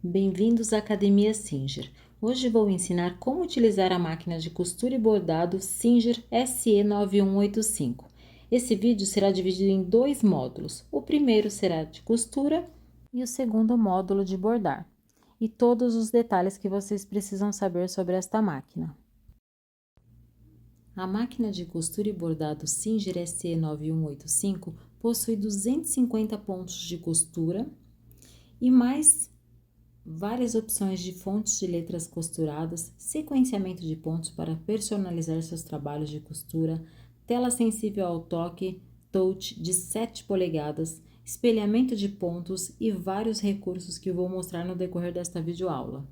Bem-vindos à Academia Singer. Hoje vou ensinar como utilizar a máquina de costura e bordado Singer SE9185. Esse vídeo será dividido em dois módulos. O primeiro será de costura e o segundo módulo de bordar. E todos os detalhes que vocês precisam saber sobre esta máquina. A máquina de costura e bordado Singer SE9185 possui 250 pontos de costura e mais várias opções de fontes de letras costuradas, sequenciamento de pontos para personalizar seus trabalhos de costura, tela sensível ao toque, touch de 7 polegadas, espelhamento de pontos e vários recursos que eu vou mostrar no decorrer desta videoaula.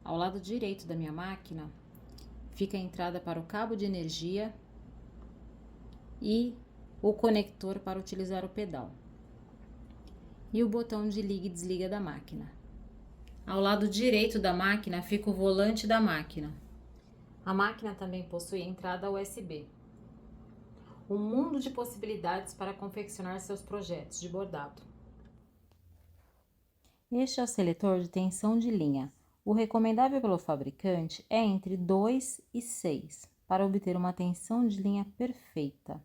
Ao lado direito da minha máquina fica a entrada para o cabo de energia e o conector para utilizar o pedal. E o botão de liga e desliga da máquina. Ao lado direito da máquina fica o volante da máquina. A máquina também possui entrada USB. Um mundo de possibilidades para confeccionar seus projetos de bordado. Este é o seletor de tensão de linha. O recomendável pelo fabricante é entre 2 e 6 para obter uma tensão de linha perfeita.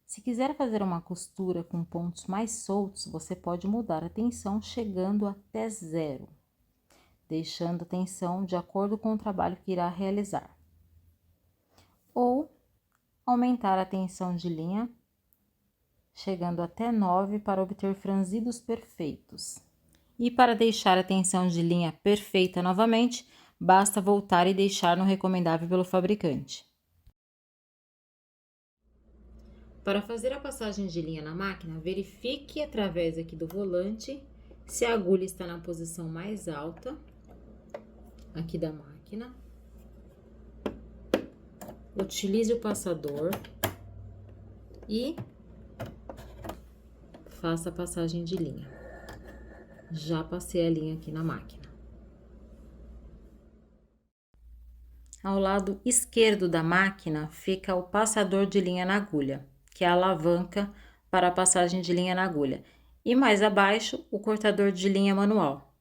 Se quiser fazer uma costura com pontos mais soltos, você pode mudar a tensão chegando até 0, deixando a tensão de acordo com o trabalho que irá realizar. Ou aumentar a tensão de linha, chegando até 9 para obter franzidos perfeitos. E para deixar a tensão de linha perfeita novamente, basta voltar e deixar no recomendável pelo fabricante. Para fazer a passagem de linha na máquina, verifique através aqui do volante se a agulha está na posição mais alta aqui da máquina. Utilize o passador e faça a passagem de linha. Já passei a linha aqui na máquina. Ao lado esquerdo da máquina fica o passador de linha na agulha, que é a alavanca para a passagem de linha na agulha, e mais abaixo o cortador de linha manual.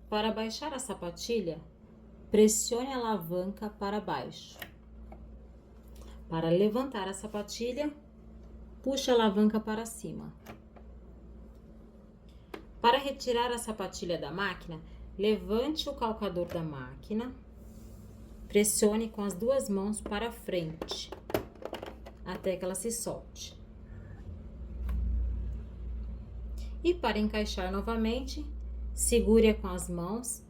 Para baixar a sapatilha, pressione a alavanca para baixo. Para levantar a sapatilha, puxe a alavanca para cima. Para retirar a sapatilha da máquina, levante o calcador da máquina, pressione com as duas mãos para frente, até que ela se solte. E para encaixar novamente, segure-a com as mãos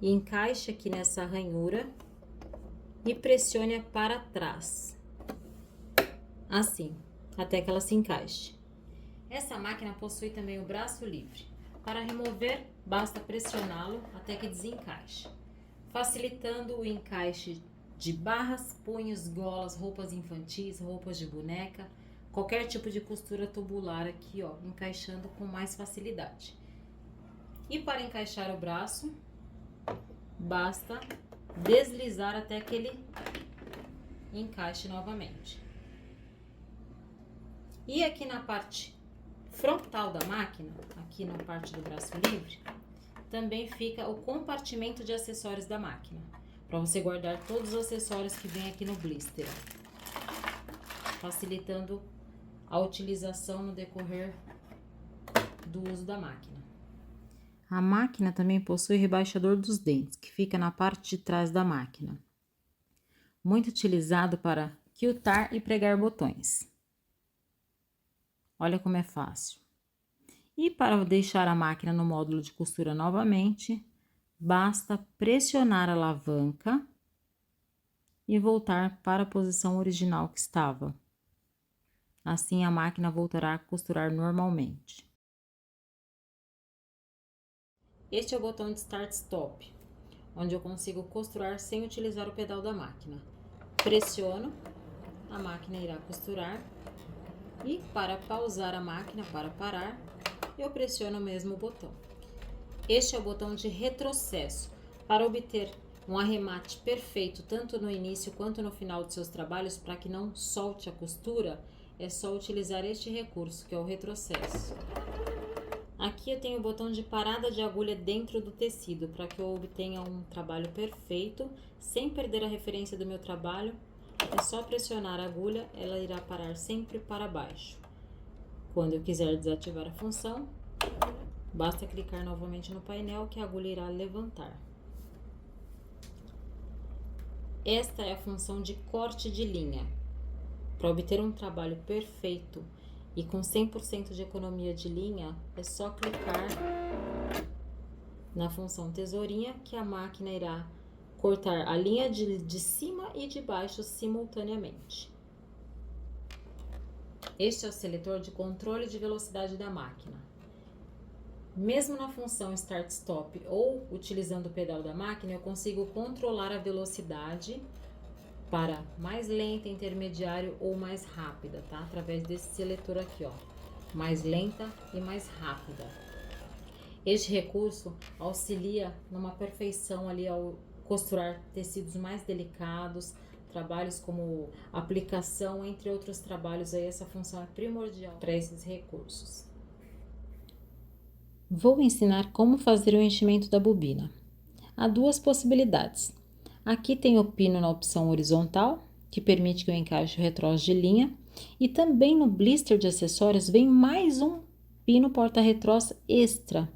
e encaixe aqui nessa ranhura e pressione-a para trás, assim, até que ela se encaixe. Essa máquina possui também o braço livre. Para remover, basta pressioná-lo até que desencaixe, facilitando o encaixe de barras, punhos, golas, roupas infantis, roupas de boneca, qualquer tipo de costura tubular aqui, ó, encaixando com mais facilidade. E para encaixar o braço, basta deslizar até que ele encaixe novamente. E aqui na parte frontal da máquina, aqui na parte do braço livre, também fica o compartimento de acessórios da máquina, para você guardar todos os acessórios que vem aqui no blister, facilitando a utilização no decorrer do uso da máquina. A máquina também possui rebaixador dos dentes, que fica na parte de trás da máquina, muito utilizado para quiltar e pregar botões. Olha como é fácil. E para deixar a máquina no módulo de costura novamente, basta pressionar a alavanca e voltar para a posição original que estava. Assim a máquina voltará a costurar normalmente. Este é o botão de Start Stop, onde eu consigo costurar sem utilizar o pedal da máquina. Pressiono, a máquina irá costurar. E para pausar a máquina, para parar, eu pressiono o mesmo botão. Este é o botão de retrocesso. Para obter um arremate perfeito, tanto no início quanto no final de seus trabalhos, para que não solte a costura, é só utilizar este recurso, que é o retrocesso. Aqui eu tenho o botão de parada de agulha dentro do tecido, para que eu obtenha um trabalho perfeito, sem perder a referência do meu trabalho. É só pressionar a agulha, ela irá parar sempre para baixo. Quando eu quiser desativar a função, basta clicar novamente no painel que a agulha irá levantar. Esta é a função de corte de linha. Para obter um trabalho perfeito e com 100% de economia de linha, é só clicar na função tesourinha que a máquina irá cortar a linha de cima e de baixo simultaneamente. Este é o seletor de controle de velocidade da máquina. Mesmo na função Start Stop ou utilizando o pedal da máquina, eu consigo controlar a velocidade para mais lenta, intermediário ou mais rápida, tá? Através desse seletor aqui, ó. Mais lenta e mais rápida. Este recurso auxilia numa perfeição ali ao costurar tecidos mais delicados, trabalhos como aplicação, entre outros trabalhos aí, essa função é primordial para esses recursos. Vou ensinar como fazer o enchimento da bobina. Há duas possibilidades. Aqui tem o pino na opção horizontal, que permite que eu encaixe o retroço de linha, e também no blister de acessórios vem mais um pino porta-retroço extra.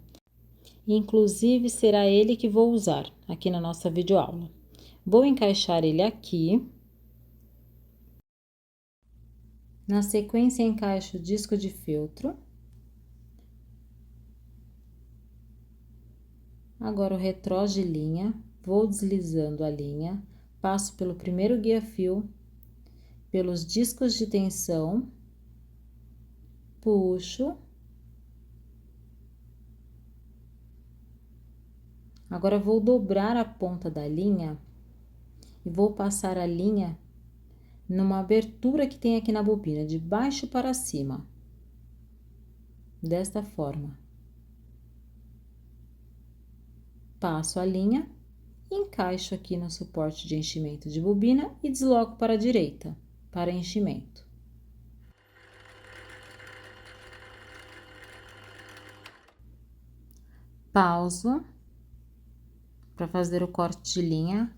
Inclusive será ele que vou usar aqui na nossa videoaula. Vou encaixar ele aqui. Na sequência, encaixo o disco de feltro. Agora o retroço de linha, vou deslizando a linha, passo pelo primeiro guia-fio, pelos discos de tensão, puxo. Agora vou dobrar a ponta da linha e vou passar a linha numa abertura que tem aqui na bobina, de baixo para cima, desta forma. Passo a linha, encaixo aqui no suporte de enchimento de bobina e desloco para a direita, para enchimento. Pauso para fazer o corte de linha,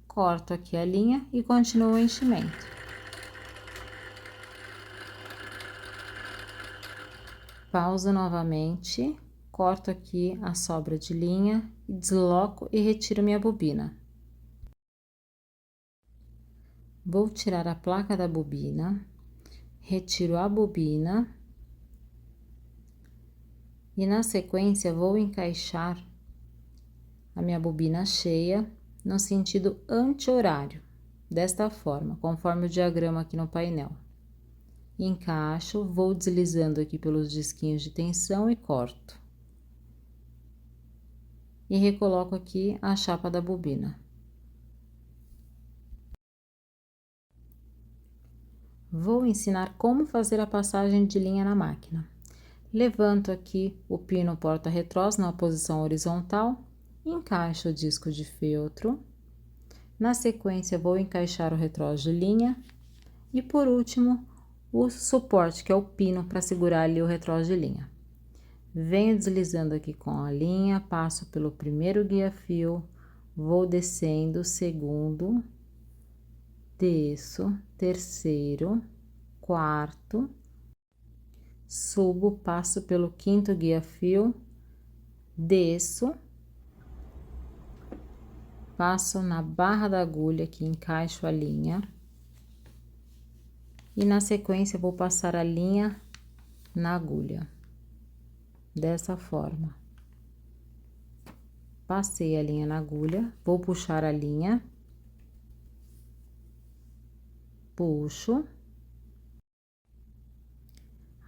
corto aqui a linha e continuo o enchimento. Pauso novamente, corto aqui a sobra de linha, desloco e retiro minha bobina. Vou tirar a placa da bobina, retiro a bobina e na sequência vou encaixar a minha bobina cheia no sentido anti-horário, desta forma, conforme o diagrama aqui no painel. Encaixo, vou deslizando aqui pelos disquinhos de tensão e corto. E recoloco aqui a chapa da bobina. Vou ensinar como fazer a passagem de linha na máquina. Levanto aqui o pino porta-retroço na posição horizontal, encaixo o disco de feltro. Na sequência, vou encaixar o retroço de linha e, por último, o suporte, que é o pino para segurar ali o retroço de linha. Venho deslizando aqui com a linha, passo pelo primeiro guia-fio, vou descendo, segundo, desço, terceiro, quarto, subo, passo pelo quinto guia-fio, desço, passo na barra da agulha que encaixo a linha e na sequência vou passar a linha na agulha, dessa forma. Passei a linha na agulha, vou puxar a linha, puxo.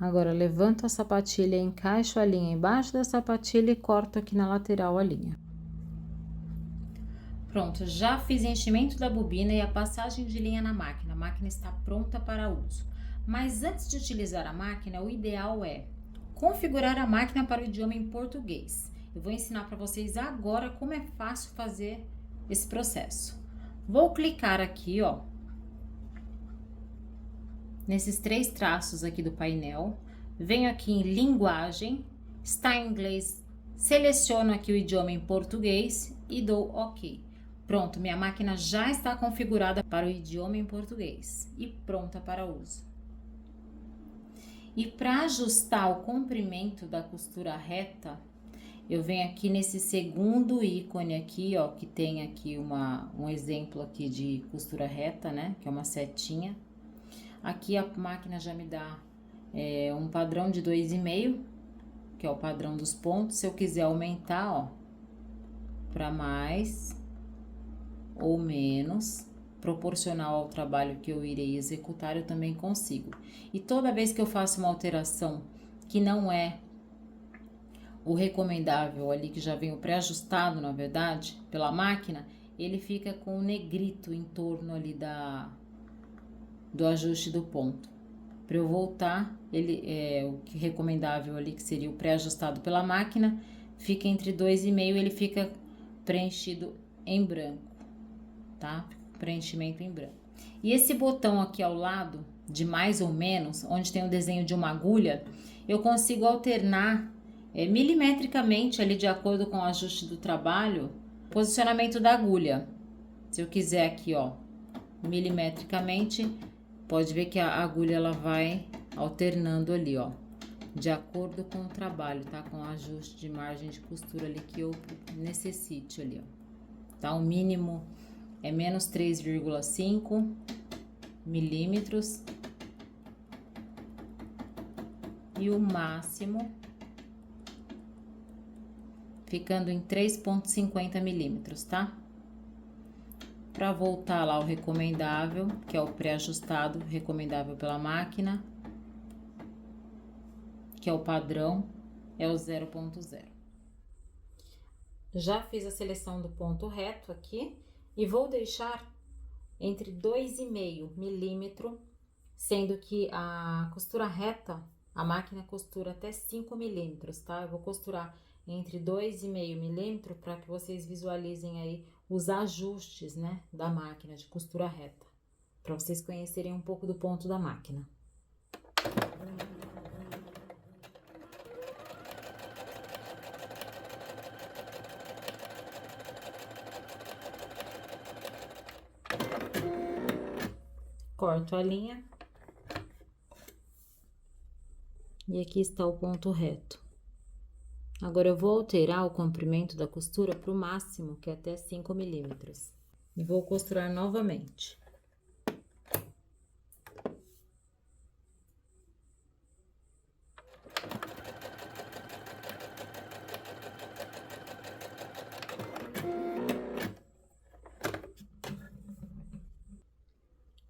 Agora, levanto a sapatilha, encaixo a linha embaixo da sapatilha e corto aqui na lateral a linha. Pronto, já fiz enchimento da bobina e a passagem de linha na máquina. A máquina está pronta para uso. Mas antes de utilizar a máquina, o ideal é configurar a máquina para o idioma em português. Eu vou ensinar para vocês agora como é fácil fazer esse processo. Vou clicar aqui, ó, nesses três traços aqui do painel, venho aqui em linguagem está em inglês, seleciono aqui o idioma em português e dou OK. Pronto, minha máquina já está configurada para o idioma em português e pronta para uso. E para ajustar o comprimento da costura reta, eu venho aqui nesse segundo ícone aqui, ó, que tem aqui um exemplo aqui de costura reta, né, que é uma setinha. Aqui a máquina já me dá um padrão de 2,5, que é o padrão dos pontos. Se eu quiser aumentar, ó, para mais ou menos, proporcional ao trabalho que eu irei executar, eu também consigo. E toda vez que eu faço uma alteração que não é o recomendável ali, que já vem o pré-ajustado, na verdade, pela máquina, ele fica com um negrito em torno ali do ajuste do ponto. Para eu voltar, o que recomendável ali, que seria o pré-ajustado pela máquina, fica entre 2,5, ele fica preenchido em branco, tá? Preenchimento em branco. E esse botão aqui ao lado, de mais ou menos, onde tem o desenho de uma agulha, eu consigo alternar milimetricamente ali, de acordo com o ajuste do trabalho, o posicionamento da agulha. Se eu quiser aqui, ó, milimetricamente, pode ver que a agulha ela vai alternando ali, ó, de acordo com o trabalho, tá? Com o ajuste de margem de costura ali que eu necessite ali, ó. Tá? O mínimo é menos 3,5 milímetros e o máximo ficando em 3,50 milímetros, tá? Para voltar lá ao recomendável, que é o pré-ajustado, recomendável pela máquina, que é o padrão, é o 0,0. Já fiz a seleção do ponto reto aqui e vou deixar entre 2,5 milímetro, sendo que a costura reta, a máquina costura até 5 milímetros, tá? Eu vou costurar entre 2,5 milímetro para que vocês visualizem aí os ajustes, né, da máquina de costura reta, para vocês conhecerem um pouco do ponto da máquina. Corto a linha. E aqui está o ponto reto. Agora, eu vou alterar o comprimento da costura para o máximo, que é até 5 milímetros. E vou costurar novamente.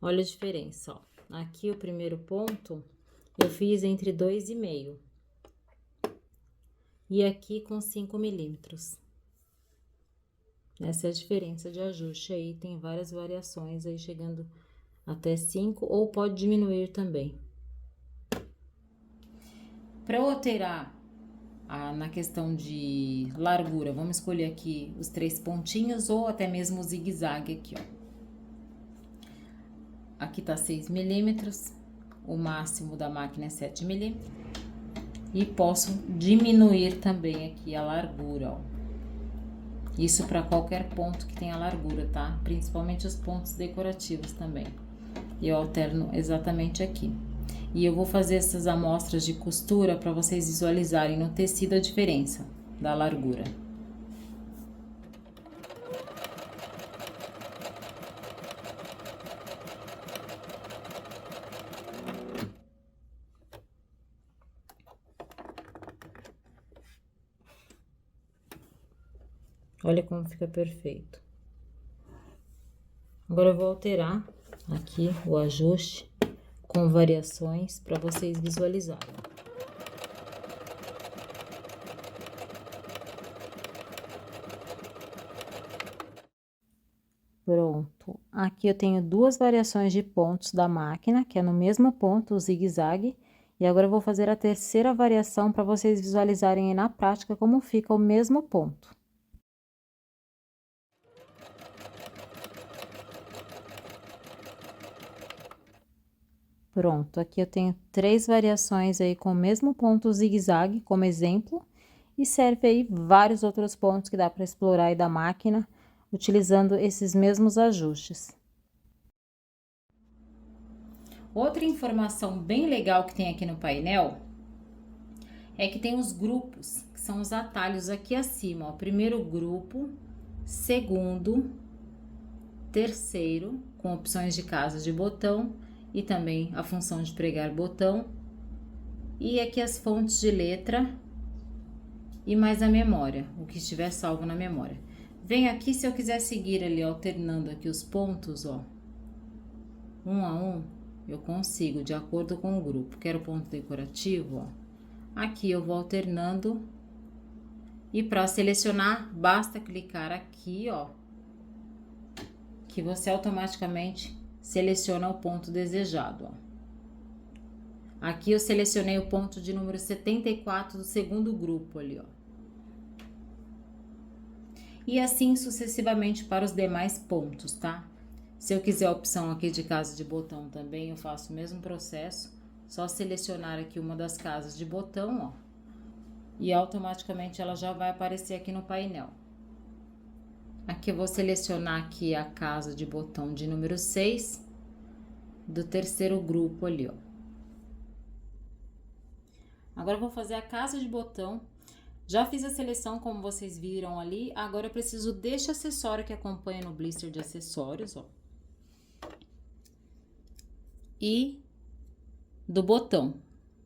Olha a diferença, ó. Aqui o primeiro ponto eu fiz entre 2,5 e aqui com 5 milímetros. Essa é a diferença de ajuste aí, tem várias variações aí, chegando até 5, ou pode diminuir também. Para eu alterar na questão de largura, vamos escolher aqui os 3 pontinhos ou até mesmo o zigue-zague aqui, ó. Aqui tá 6 milímetros, o máximo da máquina é 7 milímetros. E posso diminuir também aqui a largura, ó. Isso para qualquer ponto que tenha largura, tá? Principalmente os pontos decorativos também. Eu alterno exatamente aqui. E eu vou fazer essas amostras de costura para vocês visualizarem no tecido a diferença da largura. Olha como fica perfeito. Agora eu vou alterar aqui o ajuste com variações para vocês visualizarem. Pronto. Aqui eu tenho duas variações de pontos da máquina, que é no mesmo ponto, o zigue-zague. E agora eu vou fazer a terceira variação para vocês visualizarem aí na prática como fica o mesmo ponto. Pronto, aqui eu tenho 3 variações aí com o mesmo ponto zigue-zague como exemplo. E serve aí vários outros pontos que dá para explorar aí da máquina, utilizando esses mesmos ajustes. Outra informação bem legal que tem aqui no painel é que tem os grupos, que são os atalhos aqui acima, ó. Primeiro grupo, segundo, terceiro, com opções de casa de botão e também a função de pregar botão. E aqui as fontes de letra e mais a memória, o que estiver salvo na memória. Vem aqui, se eu quiser seguir ali alternando aqui os pontos, ó, um a um, eu consigo de acordo com o grupo. Quero ponto decorativo, ó. Aqui eu vou alternando e para selecionar basta clicar aqui, ó, que você automaticamente seleciona o ponto desejado, ó. Aqui eu selecionei o ponto de número 74 do segundo grupo ali, ó. E assim sucessivamente para os demais pontos, tá? Se eu quiser a opção aqui de casa de botão também, eu faço o mesmo processo. Só selecionar aqui uma das casas de botão, ó. E automaticamente ela já vai aparecer aqui no painel. Aqui eu vou selecionar aqui a casa de botão de número 6 do terceiro grupo ali, ó. Agora eu vou fazer a casa de botão. Já fiz a seleção, como vocês viram ali. Agora eu preciso deste acessório que acompanha no blister de acessórios, ó. E do botão.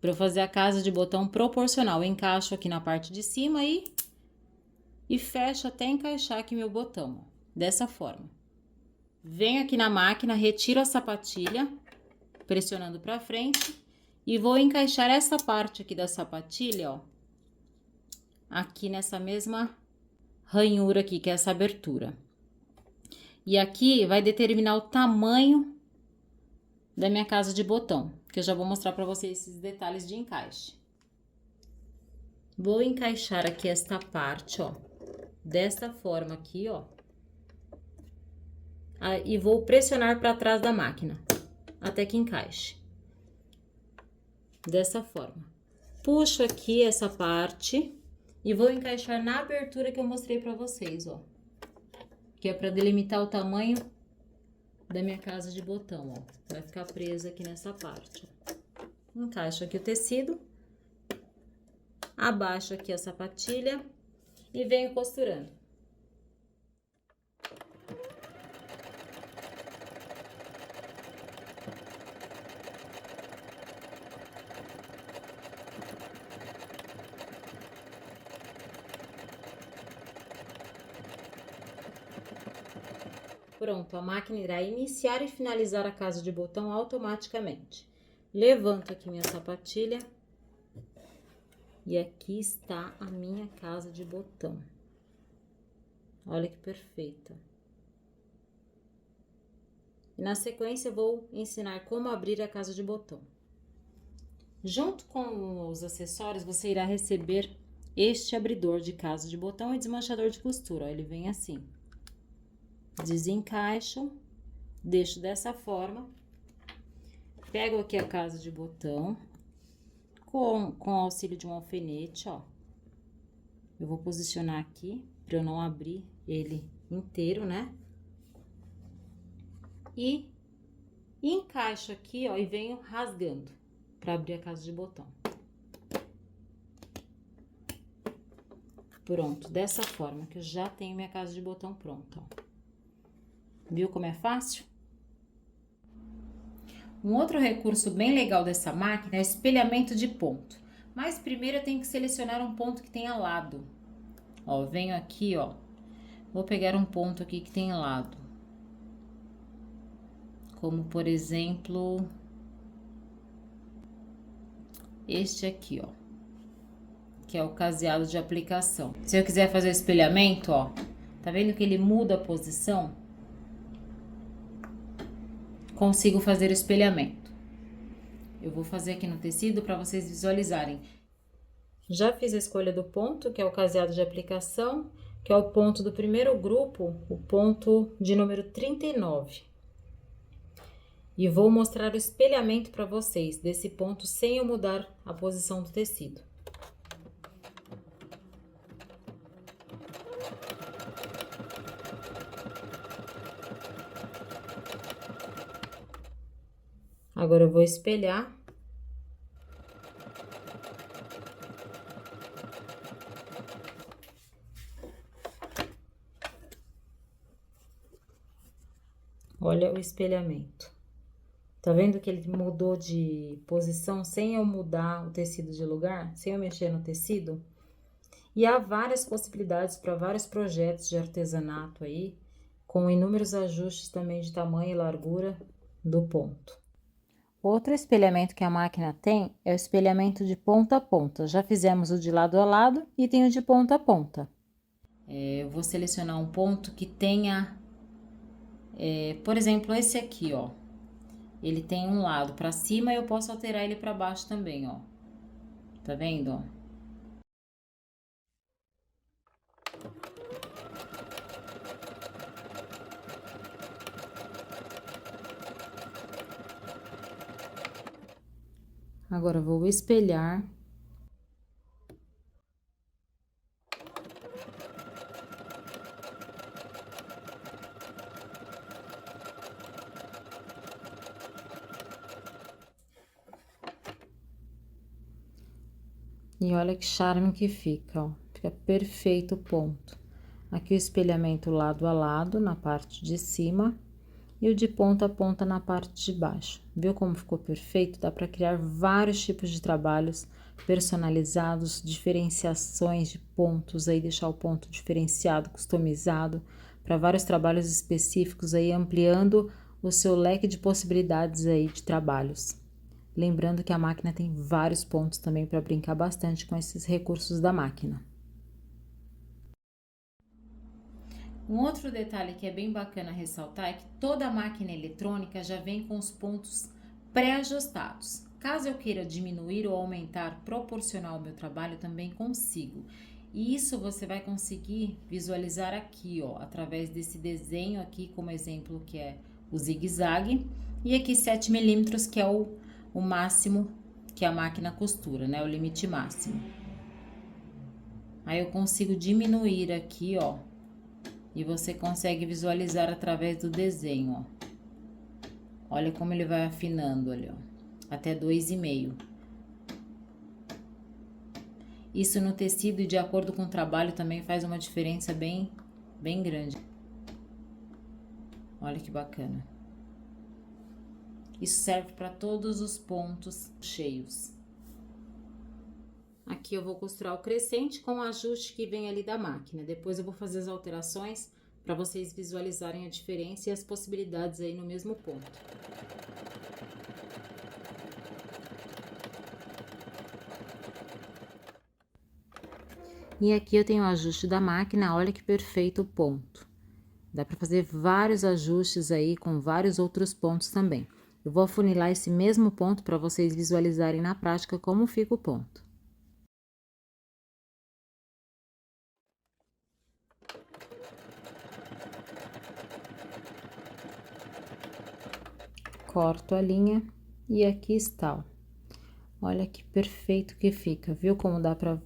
Para eu fazer a casa de botão proporcional, eu encaixo aqui na parte de cima e fecho até encaixar aqui meu botão, ó. Dessa forma. Venho aqui na máquina, retiro a sapatilha, pressionando para frente. E vou encaixar essa parte aqui da sapatilha, ó, aqui nessa mesma ranhura aqui, que é essa abertura. E aqui vai determinar o tamanho da minha casa de botão, que eu já vou mostrar para vocês esses detalhes de encaixe. Vou encaixar aqui esta parte, ó, desta forma aqui, ó. E vou pressionar para trás da máquina, até que encaixe. Dessa forma. Puxo aqui essa parte e vou encaixar na abertura que eu mostrei pra vocês, ó. Que é pra delimitar o tamanho da minha casa de botão, ó. Vai ficar presa aqui nessa parte, ó. Encaixo aqui o tecido, abaixo aqui a sapatilha e venho costurando. Pronto, a máquina irá iniciar e finalizar a casa de botão automaticamente. Levanto aqui minha sapatilha. E aqui está a minha casa de botão. Olha que perfeita. E na sequência eu vou ensinar como abrir a casa de botão. Junto com os acessórios, você irá receber este abridor de casa de botão e desmanchador de costura. Ó, ele vem assim. Desencaixo, deixo dessa forma, pego aqui a casa de botão, com auxílio de um alfinete, ó. Eu vou posicionar aqui, para eu não abrir ele inteiro, né? E encaixo aqui, ó, e venho rasgando, para abrir a casa de botão. Pronto, dessa forma que eu já tenho minha casa de botão pronta, ó. Viu como é fácil? Um outro recurso bem legal dessa máquina é o espelhamento de ponto. Mas primeiro eu tenho que selecionar um ponto que tenha lado. Ó, venho aqui, ó. Vou pegar um ponto aqui que tem lado. Como, por exemplo, este aqui, ó. Que é o caseado de aplicação. Se eu quiser fazer o espelhamento, ó. Tá vendo que ele muda a posição? Consigo fazer o espelhamento. Eu vou fazer aqui no tecido para vocês visualizarem. Já fiz a escolha do ponto, que é o caseado de aplicação, que é o ponto do primeiro grupo, o ponto de número 39. E vou mostrar o espelhamento para vocês desse ponto sem eu mudar a posição do tecido. Agora eu vou espelhar. Olha o espelhamento. Tá vendo que ele mudou de posição sem eu mudar o tecido de lugar? Sem eu mexer no tecido? E há várias possibilidades para vários projetos de artesanato aí, com inúmeros ajustes também de tamanho e largura do ponto. Outro espelhamento que a máquina tem é o espelhamento de ponta a ponta. Já fizemos o de lado a lado e tem o de ponta a ponta. Eu vou selecionar um ponto que tenha, por exemplo, esse aqui, ó. Ele tem um lado para cima e eu posso alterar ele para baixo também, ó. Tá vendo, ó? Agora, vou espelhar. E olha que charme que fica, ó. Fica perfeito o ponto. Aqui o espelhamento lado a lado, na parte de cima. E o de ponta a ponta na parte de baixo. Viu como ficou perfeito? Dá para criar vários tipos de trabalhos personalizados, diferenciações de pontos, aí deixar o ponto diferenciado, customizado, para vários trabalhos específicos, aí ampliando o seu leque de possibilidades aí de trabalhos. Lembrando que a máquina tem vários pontos também para brincar bastante com esses recursos da máquina. Um outro detalhe que é bem bacana ressaltar é que toda máquina eletrônica já vem com os pontos pré-ajustados. Caso eu queira diminuir ou aumentar proporcional ao meu trabalho, também consigo. E isso você vai conseguir visualizar aqui, ó, através desse desenho aqui, como exemplo, que é o zigue-zague, e aqui 7 milímetros, que é o máximo que a máquina costura, né? O limite máximo. Aí eu consigo diminuir aqui, ó. E você consegue visualizar através do desenho, ó. Olha como ele vai afinando ali, ó. Até 2,5. Isso no tecido e de acordo com o trabalho também faz uma diferença bem grande. Olha que bacana. Isso serve para todos os pontos cheios. Aqui eu vou costurar o crescente com o ajuste que vem ali da máquina. Depois eu vou fazer as alterações para vocês visualizarem a diferença e as possibilidades aí no mesmo ponto. E aqui eu tenho o ajuste da máquina, olha que perfeito o ponto. Dá para fazer vários ajustes aí com vários outros pontos também. Eu vou afunilar esse mesmo ponto para vocês visualizarem na prática como fica o ponto. Corto a linha e aqui está, ó. Olha que perfeito que fica, viu como dá para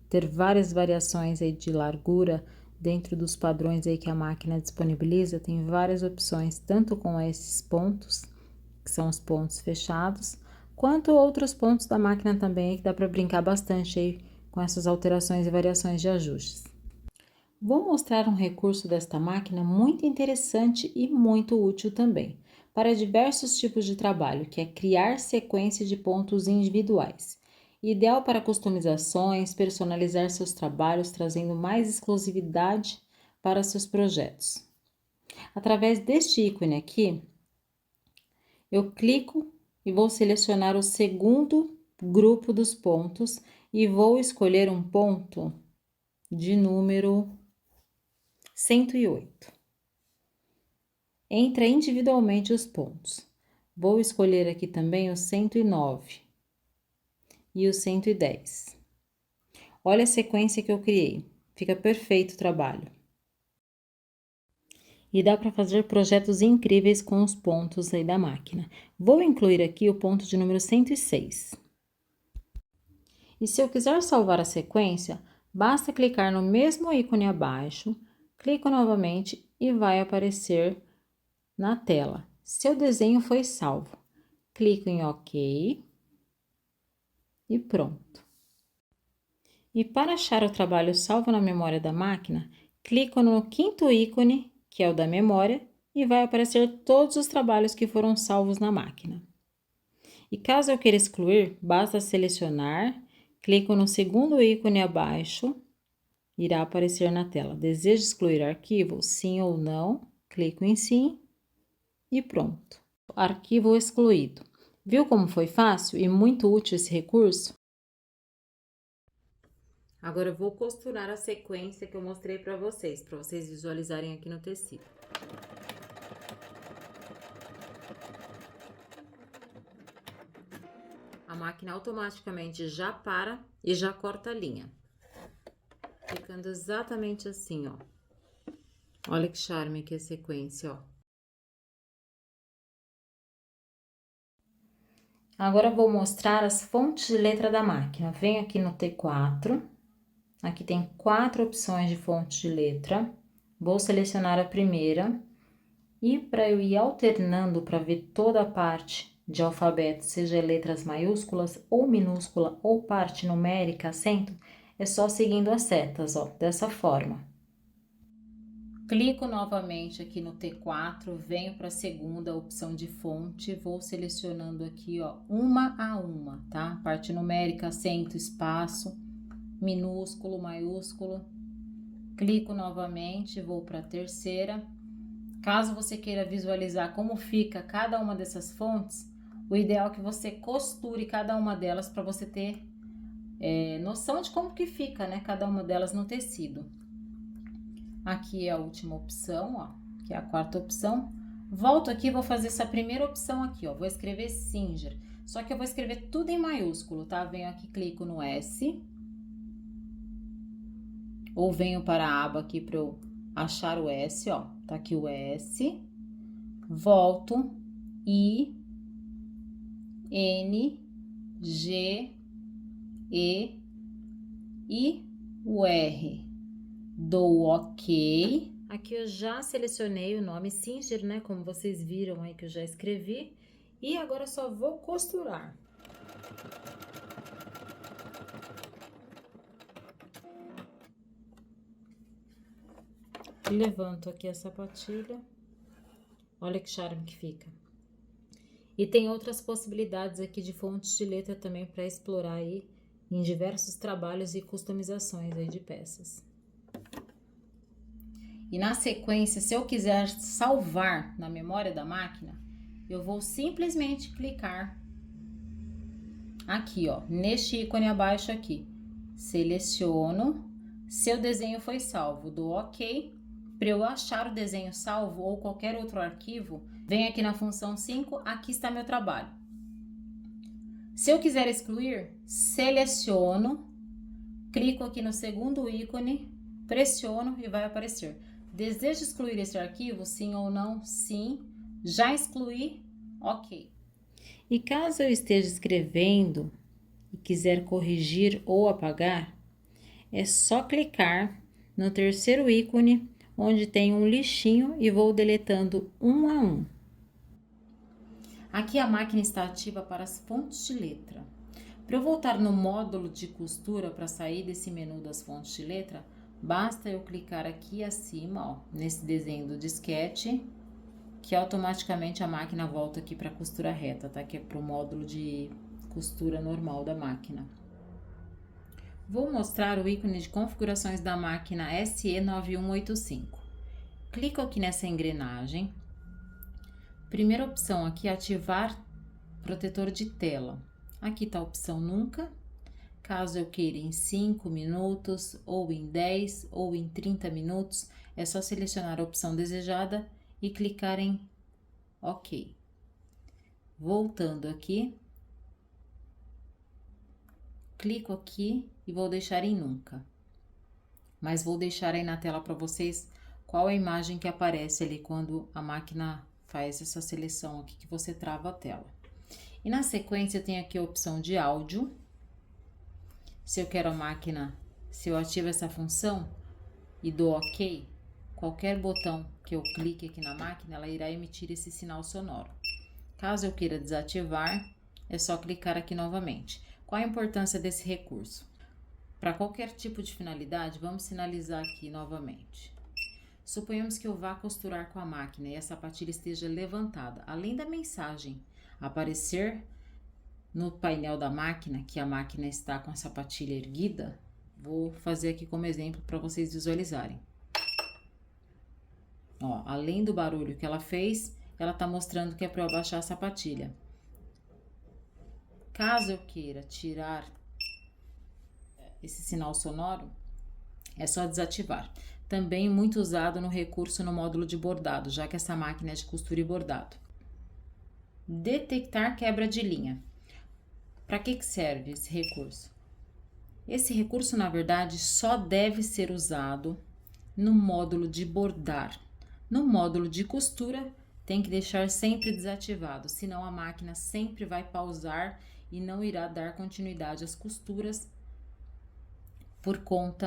ter várias variações aí de largura dentro dos padrões aí que a máquina disponibiliza. Tem várias opções, tanto com esses pontos, que são os pontos fechados, quanto outros pontos da máquina também, que dá para brincar bastante aí com essas alterações e variações de ajustes. Vou mostrar um recurso desta máquina muito interessante e muito útil também, para diversos tipos de trabalho, que é criar sequência de pontos individuais. Ideal para customizações, personalizar seus trabalhos, trazendo mais exclusividade para seus projetos. Através deste ícone aqui, eu clico e vou selecionar o segundo grupo dos pontos e vou escolher um ponto de número 108. Entra individualmente os pontos. Vou escolher aqui também o 109 e o 110. Olha a sequência que eu criei. Fica perfeito o trabalho. E dá para fazer projetos incríveis com os pontos aí da máquina. Vou incluir aqui o ponto de número 106. E se eu quiser salvar a sequência, basta clicar no mesmo ícone abaixo, clico novamente e vai aparecer na tela. Seu desenho foi salvo. clico em OK e pronto. E para achar o trabalho salvo na memória da máquina, clico no quinto ícone, que é o da memória, e vai aparecer todos os trabalhos que foram salvos na máquina. E caso eu queira excluir, basta selecionar, clico no segundo ícone abaixo, irá aparecer na tela. Deseja excluir arquivo? Sim ou não? Clico em sim e pronto. Arquivo excluído. Viu como foi fácil e muito útil esse recurso? Agora eu vou costurar a sequência que eu mostrei para vocês visualizarem aqui no tecido. A máquina automaticamente já para e já corta a linha. Ficando exatamente assim, ó. Olha que charme que é a sequência, ó. Agora eu vou mostrar as fontes de letra da máquina. Venho aqui no T4. Aqui tem 4 opções de fonte de letra. Vou selecionar a primeira. E para eu ir alternando para ver toda a parte de alfabeto, seja letras maiúsculas ou minúscula ou parte numérica, acento, é só seguindo as setas, ó, dessa forma. Clico novamente aqui no T4, venho para a segunda opção de fonte, vou selecionando aqui, ó, uma a uma, tá? Parte numérica, acento, espaço, minúsculo, maiúsculo. Clico novamente, vou para a terceira. Caso você queira visualizar como fica cada uma dessas fontes, o ideal é que você costure cada uma delas para você ter noção de como que fica, né, cada uma delas no tecido. Aqui é a última opção, ó, que é a quarta opção. Volto aqui, vou fazer essa primeira opção aqui, ó, vou escrever Singer. Só que eu vou escrever tudo em maiúsculo, tá? Venho aqui, clico no S. Ou venho para a aba aqui para eu achar o S, ó. Tá aqui o S. Volto, I, N, G, E e o R. Dou OK. Aqui eu já selecionei o nome Singer, né? Como vocês viram aí que eu já escrevi. E agora só vou costurar. Levanto aqui a sapatilha. Olha que charme que fica. E tem outras possibilidades aqui de fontes de letra também para explorar aí em diversos trabalhos e customizações aí de peças. E na sequência, se eu quiser salvar na memória da máquina, eu vou simplesmente clicar aqui, ó, neste ícone abaixo aqui. Seleciono, seu desenho foi salvo, dou OK. Para eu achar o desenho salvo ou qualquer outro arquivo, venho aqui na função 5, aqui está meu trabalho. Se eu quiser excluir, seleciono, clico aqui no segundo ícone, pressiono e vai aparecer. Deseja excluir esse arquivo? Sim ou não? Sim. Já excluí? OK. E caso eu esteja escrevendo e quiser corrigir ou apagar, é só clicar no terceiro ícone, onde tem um lixinho e vou deletando um a um. Aqui a máquina está ativa para as fontes de letra. Para eu voltar no módulo de costura para sair desse menu das fontes de letra, basta eu clicar aqui acima, ó, nesse desenho do disquete, que automaticamente a máquina volta aqui para a costura reta, tá? Que é para o módulo de costura normal da máquina. Vou mostrar o ícone de configurações da máquina SE9185. Clico aqui nessa engrenagem. Primeira opção aqui, ativar protetor de tela. Aqui tá a opção nunca. Caso eu queira em 5 minutos, ou em 10, ou em 30 minutos, é só selecionar a opção desejada e clicar em OK. Voltando aqui, clico aqui e vou deixar em nunca. Mas vou deixar aí na tela para vocês qual a imagem que aparece ali quando a máquina faz essa seleção aqui que você trava a tela. E na sequência tem aqui a opção de áudio. Se eu quero a máquina, se eu ativo essa função e dou OK, qualquer botão que eu clique aqui na máquina, ela irá emitir esse sinal sonoro. Caso eu queira desativar, é só clicar aqui novamente. Qual a importância desse recurso? Para qualquer tipo de finalidade, vamos sinalizar aqui novamente. Suponhamos que eu vá costurar com a máquina e a sapatilha esteja levantada. Além da mensagem aparecer no painel da máquina, que a máquina está com a sapatilha erguida, vou fazer aqui como exemplo para vocês visualizarem. Ó, além do barulho que ela fez, ela está mostrando que é para eu abaixar a sapatilha. Caso eu queira tirar esse sinal sonoro, é só desativar. Também muito usado no recurso no módulo de bordado, já que essa máquina é de costura e bordado. Detectar quebra de linha. Para que serve esse recurso? Esse recurso, na verdade, só deve ser usado no módulo de bordar. No módulo de costura, tem que deixar sempre desativado, senão a máquina sempre vai pausar e não irá dar continuidade às costuras por conta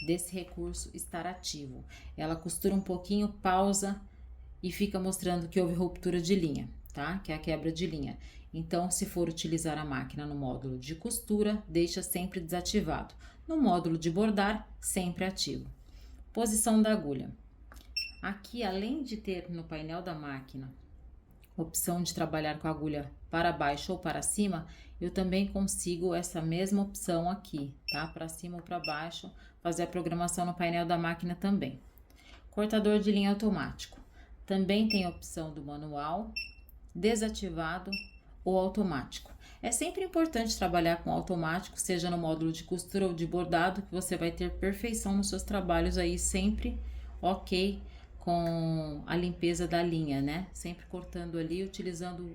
desse recurso estar ativo. Ela costura um pouquinho, pausa e fica mostrando que houve ruptura de linha, tá? Que é a quebra de linha. Então, se for utilizar a máquina no módulo de costura, deixa sempre desativado. No módulo de bordar, sempre ativo. Posição da agulha. Aqui, além de ter no painel da máquina opção de trabalhar com a agulha para baixo ou para cima, eu também consigo essa mesma opção aqui, tá? Para cima ou para baixo, fazer a programação no painel da máquina também. Cortador de linha automático. Também tem a opção do manual, desativado ou automático. É sempre importante trabalhar com automático, seja no módulo de costura ou de bordado, que você vai ter perfeição nos seus trabalhos aí, sempre ok com a limpeza da linha, né? Sempre cortando ali, utilizando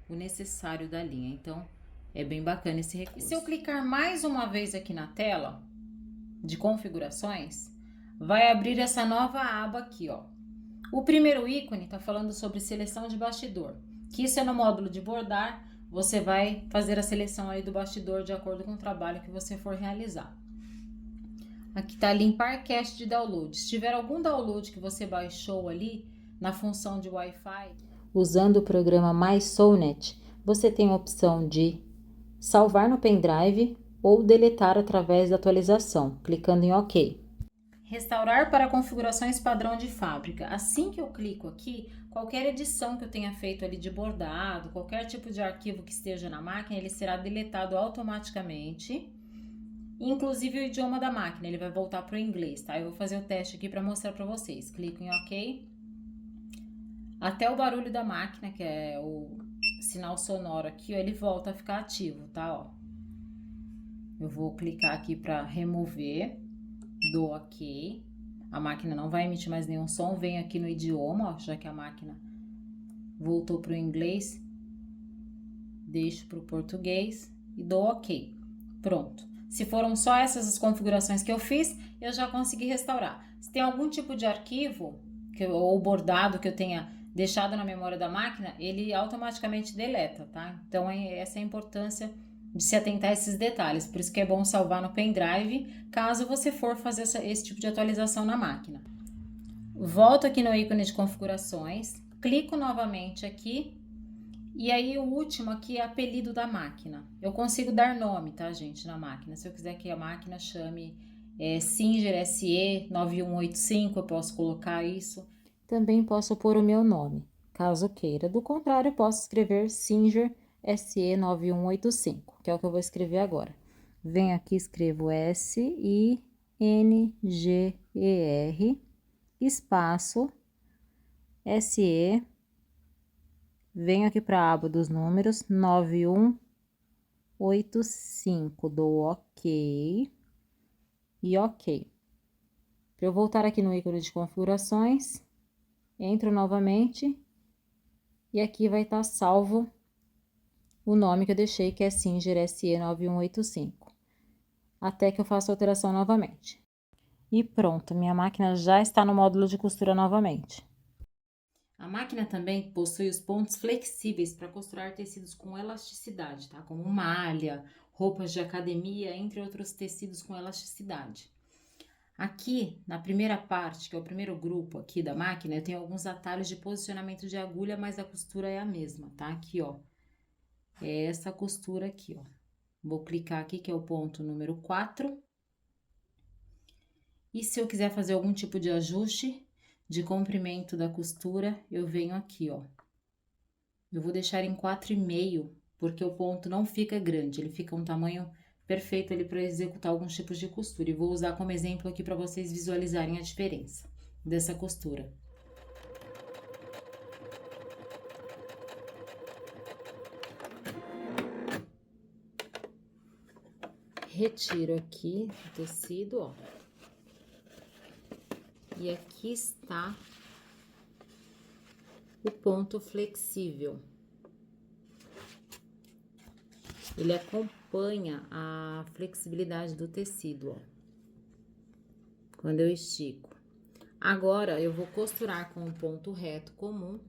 o necessário da linha. Então, é bem bacana esse recurso. Se eu clicar mais uma vez aqui na tela de configurações, vai abrir essa nova aba aqui, ó. O primeiro ícone está falando sobre seleção de bastidor, que isso é no módulo de bordar, você vai fazer a seleção aí do bastidor de acordo com o trabalho que você for realizar. Aqui está limpar cache de download. Se tiver algum download que você baixou ali na função de Wi-Fi, usando o programa MySoulNet, você tem a opção de salvar no pendrive ou deletar através da atualização, clicando em OK. Restaurar para configurações padrão de fábrica. Assim que eu clico aqui, qualquer edição que eu tenha feito ali de bordado, qualquer tipo de arquivo que esteja na máquina, ele será deletado automaticamente. Inclusive o idioma da máquina, ele vai voltar para o inglês, tá? Eu vou fazer o teste aqui para mostrar para vocês. Clico em OK. Até o barulho da máquina, que é o sinal sonoro aqui, ó, ele volta a ficar ativo, tá? Ó. Eu vou clicar aqui para remover, dou OK. A máquina não vai emitir mais nenhum som, venho aqui no idioma, ó, já que a máquina voltou para o inglês, deixo para o português e dou OK. Pronto. Se foram só essas as configurações que eu fiz, eu já consegui restaurar. Se tem algum tipo de arquivo ou bordado que eu tenha deixado na memória da máquina, ele automaticamente deleta, tá? Então, essa é a importância de se atentar a esses detalhes. Por isso que é bom salvar no pendrive, caso você for fazer esse tipo de atualização na máquina. Volto aqui no ícone de configurações, clico novamente aqui. E aí, o último aqui é apelido da máquina. Eu consigo dar nome, tá, gente, na máquina. Se eu quiser que a máquina chame Singer SE 9185, eu posso colocar isso. Também posso pôr o meu nome, caso queira. Do contrário, posso escrever Singer SE 9185, que é o que eu vou escrever agora. Venho aqui, escrevo SINGER, espaço, SE. Venho aqui para a aba dos números, 9185, dou OK e OK. Para eu voltar aqui no ícone de configurações, entro novamente e aqui vai estar salvo o nome que eu deixei, que é Singer SE 9185, até que eu faça a alteração novamente. E pronto, minha máquina já está no módulo de costura novamente. A máquina também possui os pontos flexíveis para costurar tecidos com elasticidade, tá? Como malha, roupas de academia, entre outros tecidos com elasticidade. Aqui, na primeira parte, que é o primeiro grupo aqui da máquina, eu tenho alguns atalhos de posicionamento de agulha, mas a costura é a mesma, tá? Aqui, ó, é essa costura aqui, ó. Vou clicar aqui, que é o ponto número 4. E se eu quiser fazer algum tipo de ajuste de comprimento da costura, eu venho aqui, ó. Eu vou deixar em 4,5, porque o ponto não fica grande, ele fica um tamanho perfeito ali para executar alguns tipos de costura. E vou usar como exemplo aqui para vocês visualizarem a diferença dessa costura. Retiro aqui o tecido, ó. E aqui está o ponto flexível. Ele acompanha a flexibilidade do tecido, ó, quando eu estico. Agora, eu vou costurar com o ponto reto comum,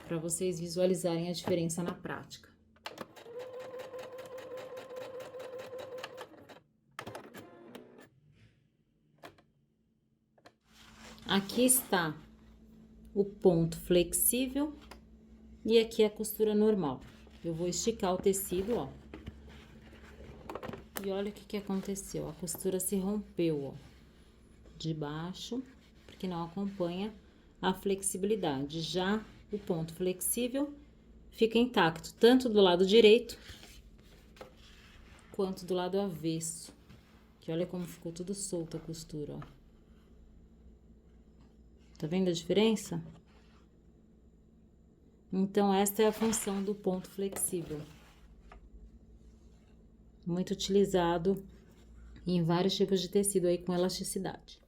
para vocês visualizarem a diferença na prática. Aqui está o ponto flexível e aqui a costura normal. Eu vou esticar o tecido, ó. E olha o que aconteceu, a costura se rompeu, ó, de baixo, porque não acompanha a flexibilidade. Já o ponto flexível fica intacto, tanto do lado direito quanto do lado avesso. Que olha como ficou tudo solto a costura, ó. Tá vendo a diferença? Então, esta é a função do ponto flexível. Muito utilizado em vários tipos de tecido aí com elasticidade.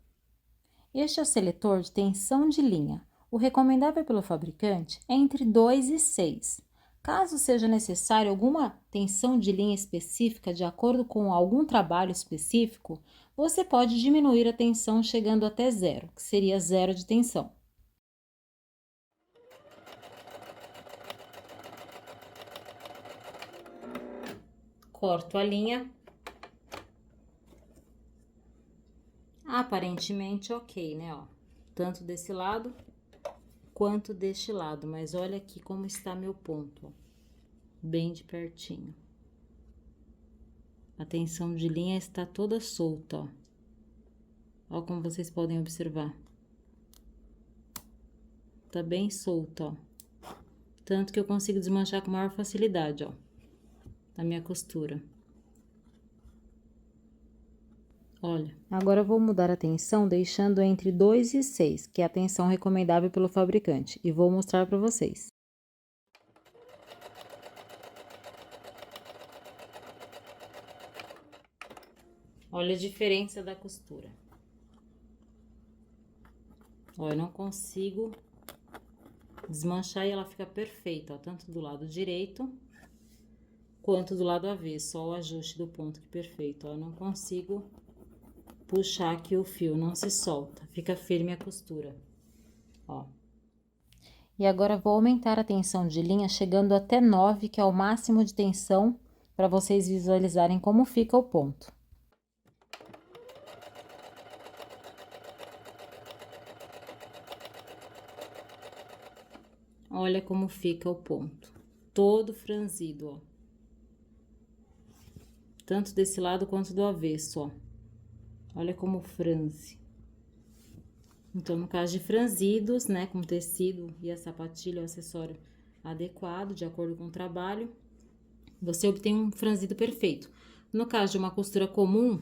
Este é o seletor de tensão de linha. O recomendável pelo fabricante é entre 2 e 6. Caso seja necessário alguma tensão de linha específica de acordo com algum trabalho específico, você pode diminuir a tensão chegando até 0, que seria 0 de tensão. Corto a linha. Aparentemente ok, né, ó. Tanto desse lado quanto deste lado, mas olha aqui como está meu ponto, ó. Bem de pertinho. A tensão de linha está toda solta, ó. Ó como vocês podem observar. Tá bem solta, ó. Tanto que eu consigo desmanchar com maior facilidade, ó, a minha costura. Olha, agora eu vou mudar a tensão deixando entre 2 e 6, que é a tensão recomendável pelo fabricante, e vou mostrar para vocês. Olha a diferença da costura. Ó, eu não consigo desmanchar e ela fica perfeita, ó, tanto do lado direito quanto do lado avesso. Ó, o ajuste do ponto que perfeito, ó, eu não consigo puxar aqui o fio, não se solta, fica firme a costura, ó. E agora vou aumentar a tensão de linha chegando até 9, que é o máximo de tensão, para vocês visualizarem como fica o ponto. Olha como fica o ponto, todo franzido, ó. Tanto desse lado quanto do avesso, ó. Olha como franze. Então, no caso de franzidos, né, com tecido e a sapatilha, o acessório adequado, de acordo com o trabalho, você obtém um franzido perfeito. No caso de uma costura comum,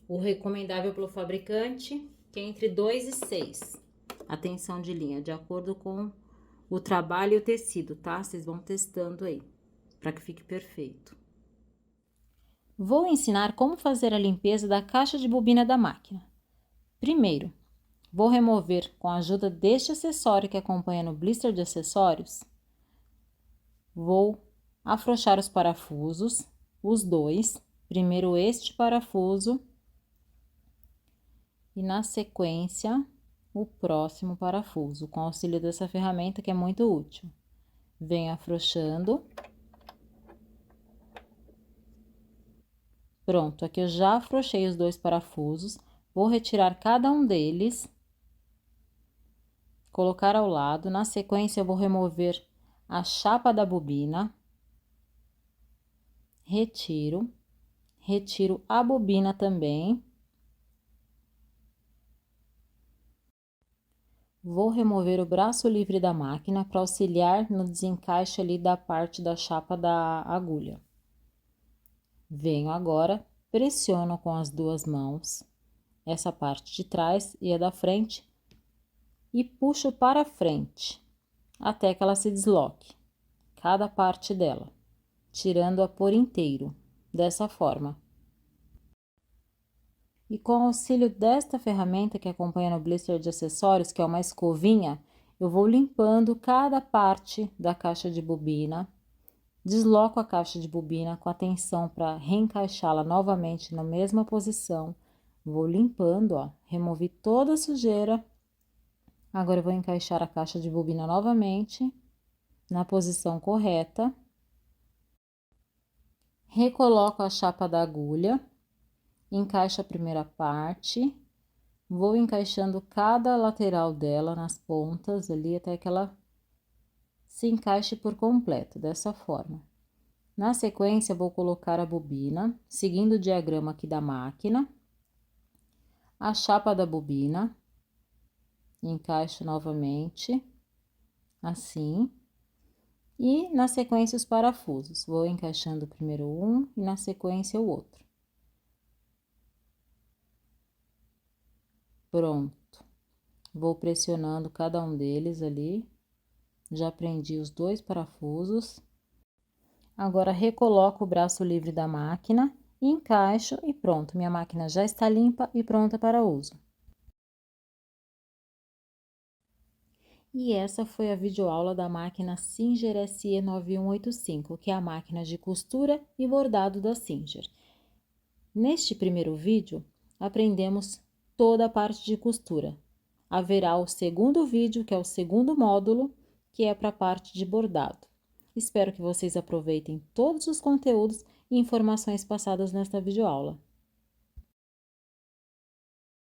o recomendável pelo fabricante, que é entre 2 e 6, a tensão de linha, de acordo com o trabalho e o tecido, tá? Vocês vão testando aí, para que fique perfeito. Vou ensinar como fazer a limpeza da caixa de bobina da máquina. Primeiro, vou remover com a ajuda deste acessório que acompanha no blister de acessórios. Vou afrouxar os parafusos, os dois. Primeiro este parafuso e na sequência o próximo parafuso, com auxílio dessa ferramenta que é muito útil. Venho afrouxando, Pronto, aqui eu já afrouxei os 2 parafusos, vou retirar cada um deles, colocar ao lado. Na sequência, eu vou remover a chapa da bobina, retiro a bobina também. Vou remover o braço livre da máquina para auxiliar no desencaixe ali da parte da chapa da agulha. Venho agora, pressiono com as 2 mãos essa parte de trás e a da frente e puxo para frente até que ela se desloque, cada parte dela, tirando-a por inteiro, dessa forma. E com o auxílio desta ferramenta que acompanha no blister de acessórios, que é uma escovinha, eu vou limpando cada parte da caixa de bobina, desloco a caixa de bobina com atenção para reencaixá-la novamente na mesma posição, vou limpando, ó, removi toda a sujeira. Agora, eu vou encaixar a caixa de bobina novamente na posição correta. Recoloco a chapa da agulha, encaixo a primeira parte, vou encaixando cada lateral dela nas pontas ali até que ela se encaixe por completo, dessa forma. Na sequência, vou colocar a bobina, seguindo o diagrama aqui da máquina, a chapa da bobina, encaixo novamente, assim. E na sequência os parafusos, vou encaixando primeiro um e na sequência o outro. Pronto. Vou pressionando cada um deles ali. Já prendi os 2 parafusos. Agora, recoloco o braço livre da máquina, encaixo e pronto. Minha máquina já está limpa e pronta para uso. E essa foi a videoaula da máquina Singer SE 9185, que é a máquina de costura e bordado da Singer. Neste primeiro vídeo, aprendemos toda a parte de costura. Haverá o segundo vídeo, que é o segundo módulo, que é para a parte de bordado. Espero que vocês aproveitem todos os conteúdos e informações passadas nesta videoaula.